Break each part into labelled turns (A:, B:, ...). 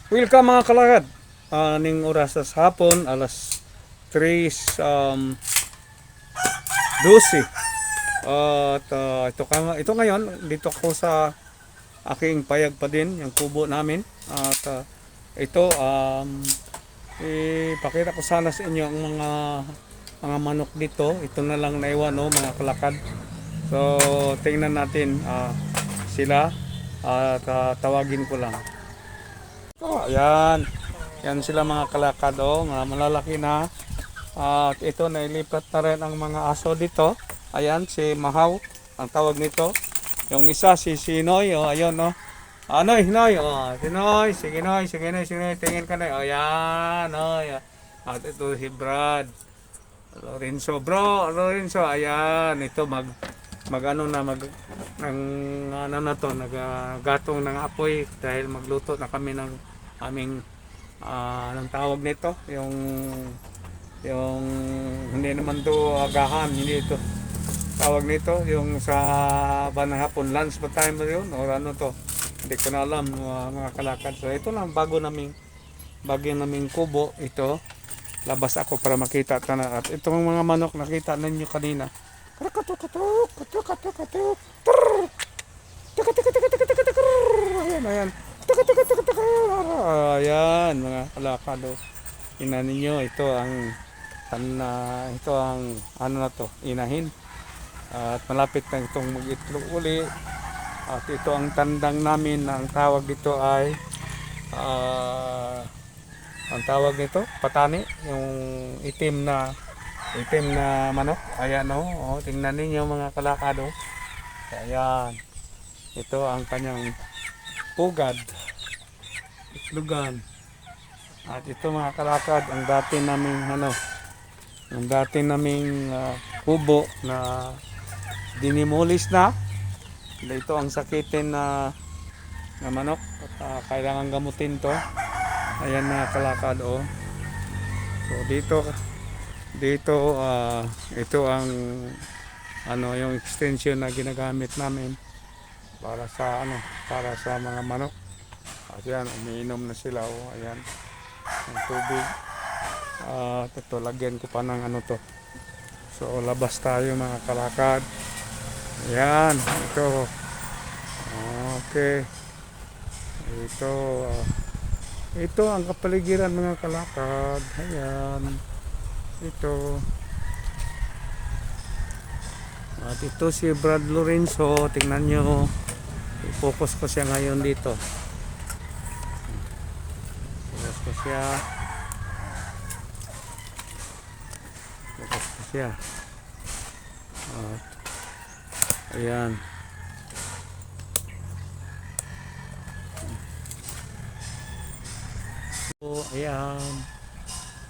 A: Welcome mga kalakad. Ning oras sa hapon, alas 3 12. Ito ngayon, dito ako sa aking payag pa din, yung kubo namin. At ito, ipakita ko sana sa inyo ang mga manok dito. Ito na lang naiwan, no, mga kalakad. So, tingnan natin sila at tawagin ko lang. Ayan. Yan sila mga kalakad, mga malalaki na. At ito, nailipat na rin ang mga aso dito. Ayan, si Mahaw, ang tawag nito. Yung isa, si Sinoy, ayun, no. Noy, Noy, Sinoy, sige Noy, sige Noy, sige Noy, tingin ka Noy. Ayan, Noy. At ito si Brad. Lorenzo, bro, Lorenzo, ayan, ito mag ano na ng ano na to, naggatong ng apoy dahil magluto na kami ng aming anong tawag nito, yung hindi naman to agahan, hindi ito tawag nito, yung sa banang hapon lunch pa time yun o ano to, hindi ko na alam mga kalakad. So ito lang bagong naming kubo ito. Labas ako para makita na. At itong mga manok nakita ninyo kanina. Katuk katuk katuk katuk katuk. Ayan, ayan. Ayan, mga kalakado. Ina ninyo, ito ang ano na to, inahin. At malapit na itong mag-itlog uli. At ito ang tandang namin na ang tawag dito ay ang tawag nito, patani, yung itim na manok. Ayan, tingnan ninyo mga kalakado. Ayan, ito ang kanyang pugad, itlogan. At ito mga kalakad, ang dati naming kubo na dinimulis na. Ito ang sakitin na manok at kailangan gamutin to. Ayan mga kalakad, so dito ito ang yung extension na ginagamit namin para sa mga manok. At yan, umiinom na sila, ayan, ng tubig. Ito, lagyan ko pa ng to. So labas tayo mga kalakad. Ayan, ito. Okay. Ito ang kapaligiran mga kalakad. Ayan. Ito. At ito si Brad Lorenzo. Tingnan nyo. I-focus ko siya ngayon dito. Focus ko siya. At, ayan.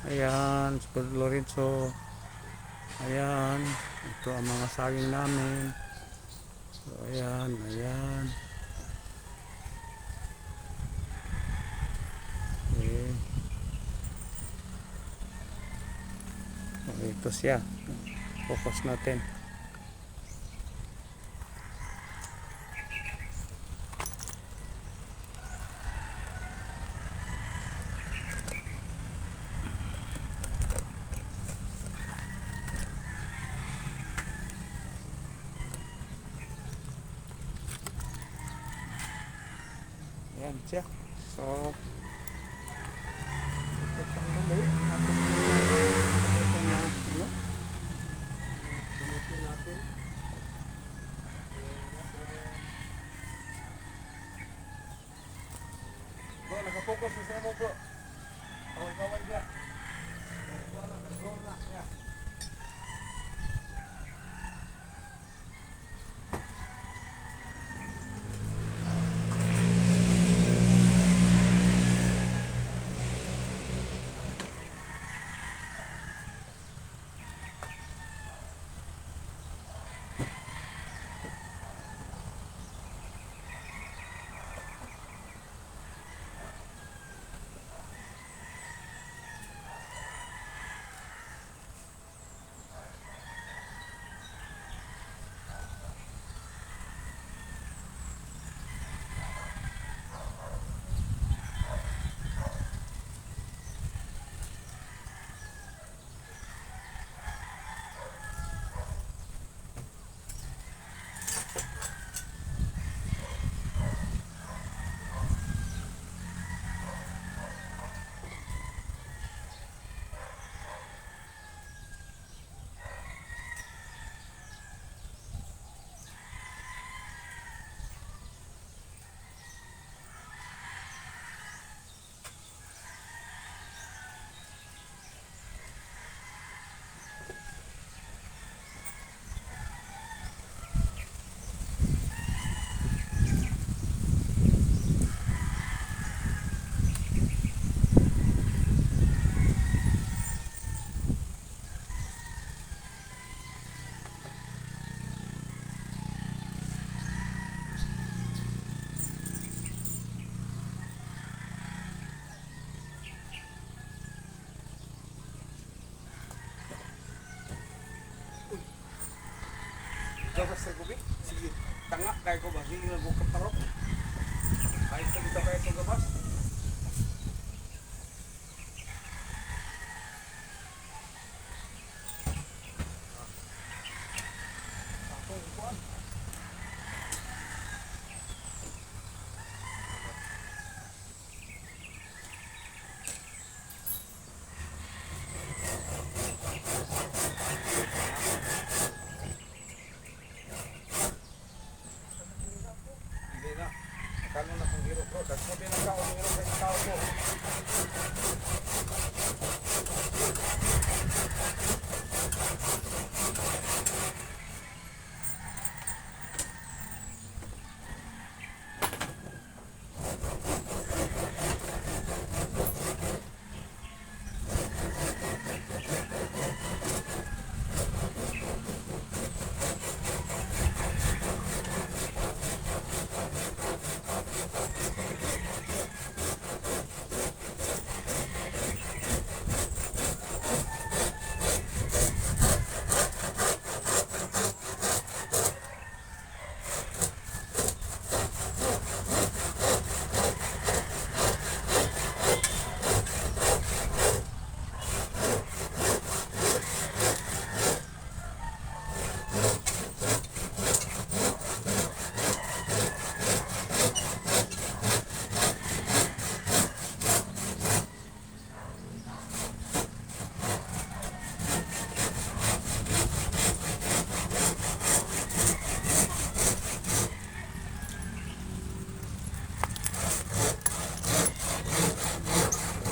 A: Ayan, si Lorenzo. Ayan, ito ang mga saging namin. So, ayan. Okay. So, ito siya. Focus natin. Ayan siya. So, bro, nakapokus sa mo bro. Kaway-kaway niya. Gabas sa gubi. Sige. Tanga kay ko ba? Hindi na ko kaparok. Ay sa kita kay ko gabas. Ako kuan. Hindi na. Kano na kung hero bro. That's what pinagkao ng hero sa tao ko.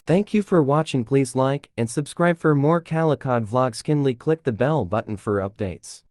B: Thank you for watching. Please like and subscribe for more Calicut vlogs. Kindly click the bell button for updates.